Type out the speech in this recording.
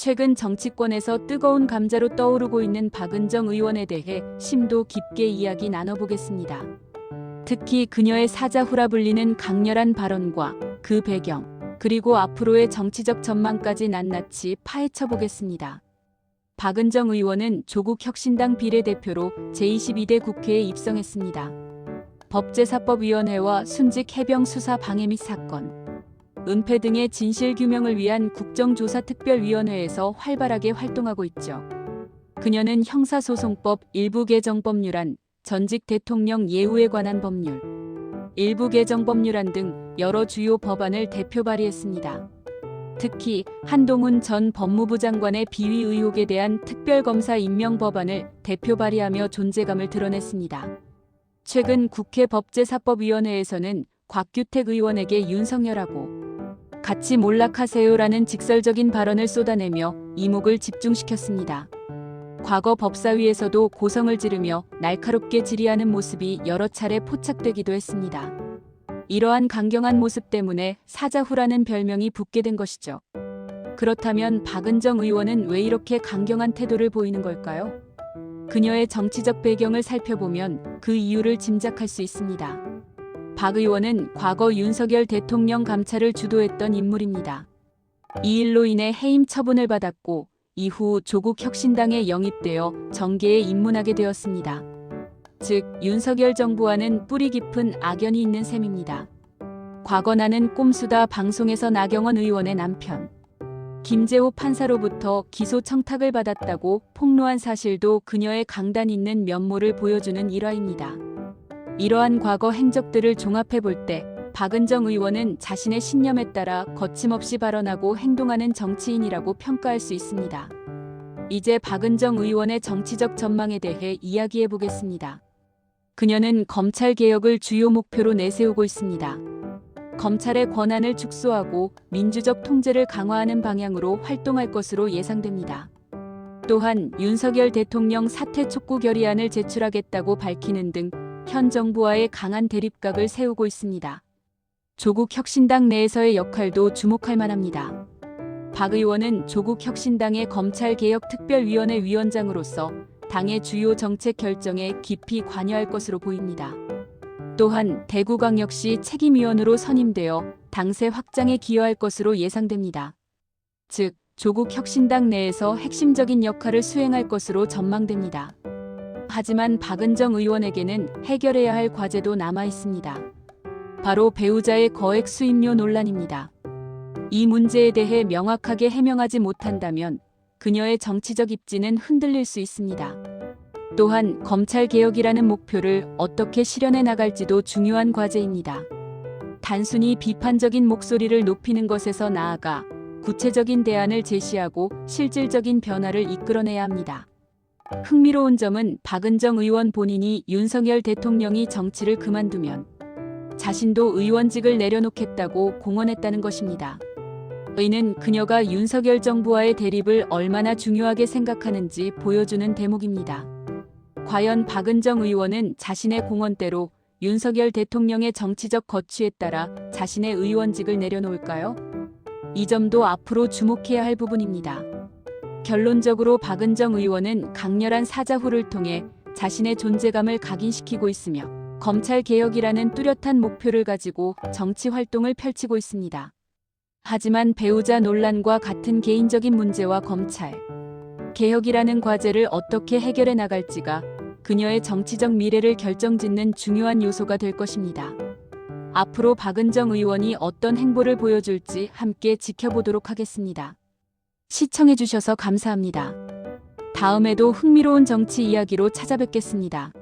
최근 정치권에서 뜨거운 감자로 떠오르고 있는 박은정 의원에 대해 심도 깊게 이야기 나눠보겠습니다. 특히 그녀의 사자후라 불리는 강렬한 발언과 그 배경, 그리고 앞으로의 정치적 전망까지 낱낱이 파헤쳐보겠습니다. 박은정 의원은 조국혁신당 비례대표로 제22대 국회에 입성했습니다. 법제사법위원회와 순직 해병 수사 방해 및 사건, 은폐 등의 진실규명을 위한 국정조사특별위원회에서 활발하게 활동하고 있죠. 그녀는 형사소송법 일부 개정 법률안, 전직 대통령 예우에 관한 법률, 일부 개정 법률안 등 여러 주요 법안을 대표 발의했습니다. 특히 한동훈 전 법무부 장관의 비위 의혹에 대한 특별검사 임명 법안을 대표 발의하며 존재감을 드러냈습니다. 최근 국회 법제사법위원회에서는 곽규택 의원에게 윤석열하고 같이 몰락하세요라는 직설적인 발언을 쏟아내며 이목을 집중시켰습니다. 과거 법사위에서도 고성을 지르며 날카롭게 질의하는 모습이 여러 차례 포착되기도 했습니다. 이러한 강경한 모습 때문에 사자후라는 별명이 붙게 된 것이죠. 그렇다면 박은정 의원은 왜 이렇게 강경한 태도를 보이는 걸까요? 그녀의 정치적 배경을 살펴보면 그 이유를 짐작할 수 있습니다. 박 의원은 과거 윤석열 대통령 감찰을 주도했던 인물입니다. 이 일로 인해 해임 처분을 받았고 이후 조국혁신당에 영입되어 정계에 입문하게 되었습니다. 즉 윤석열 정부와는 뿌리 깊은 악연이 있는 셈입니다. 과거 나는 꼼수다 방송에서 나경원 의원의 남편 김재호 판사로부터 기소 청탁을 받았다고 폭로한 사실도 그녀의 강단 있는 면모를 보여주는 일화입니다. 이러한 과거 행적들을 종합해 볼 때 박은정 의원은 자신의 신념에 따라 거침없이 발언하고 행동하는 정치인이라고 평가할 수 있습니다. 이제 박은정 의원의 정치적 전망에 대해 이야기해 보겠습니다. 그녀는 검찰 개혁을 주요 목표로 내세우고 있습니다. 검찰의 권한을 축소하고 민주적 통제를 강화하는 방향으로 활동할 것으로 예상됩니다. 또한 윤석열 대통령 사퇴 촉구 결의안을 제출하겠다고 밝히는 등 현 정부와의 강한 대립각을 세우고 있습니다. 조국혁신당 내에서의 역할도 주목할 만합니다. 박 의원은 조국혁신당의 검찰개혁특별위원회 위원장으로서 당의 주요 정책 결정에 깊이 관여할 것으로 보입니다. 또한 대구광역시 책임위원으로 선임되어 당세 확장에 기여할 것으로 예상됩니다. 즉, 조국혁신당 내에서 핵심적인 역할을 수행할 것으로 전망됩니다. 하지만 박은정 의원에게는 해결해야 할 과제도 남아 있습니다. 바로 배우자의 거액 수임료 논란입니다. 이 문제에 대해 명확하게 해명하지 못한다면 그녀의 정치적 입지는 흔들릴 수 있습니다. 또한 검찰개혁이라는 목표를 어떻게 실현해 나갈지도 중요한 과제입니다. 단순히 비판적인 목소리를 높이는 것에서 나아가 구체적인 대안을 제시하고 실질적인 변화를 이끌어내야 합니다. 흥미로운 점은 박은정 의원 본인이 윤석열 대통령이 정치를 그만두면 자신도 의원직을 내려놓겠다고 공언했다는 것입니다. 이는 그녀가 윤석열 정부와의 대립을 얼마나 중요하게 생각하는지 보여주는 대목입니다. 과연 박은정 의원은 자신의 공언대로 윤석열 대통령의 정치적 거취에 따라 자신의 의원직을 내려놓을까요? 이 점도 앞으로 주목해야 할 부분입니다. 결론적으로 박은정 의원은 강렬한 사자후를 통해 자신의 존재감을 각인시키고 있으며 검찰개혁이라는 뚜렷한 목표를 가지고 정치 활동을 펼치고 있습니다. 하지만 배우자 논란과 같은 개인적인 문제와 검찰 개혁이라는 과제를 어떻게 해결해 나갈지가 그녀의 정치적 미래를 결정짓는 중요한 요소가 될 것입니다. 앞으로 박은정 의원이 어떤 행보를 보여줄지 함께 지켜보도록 하겠습니다. 시청해주셔서 감사합니다. 다음에도 흥미로운 정치 이야기로 찾아뵙겠습니다.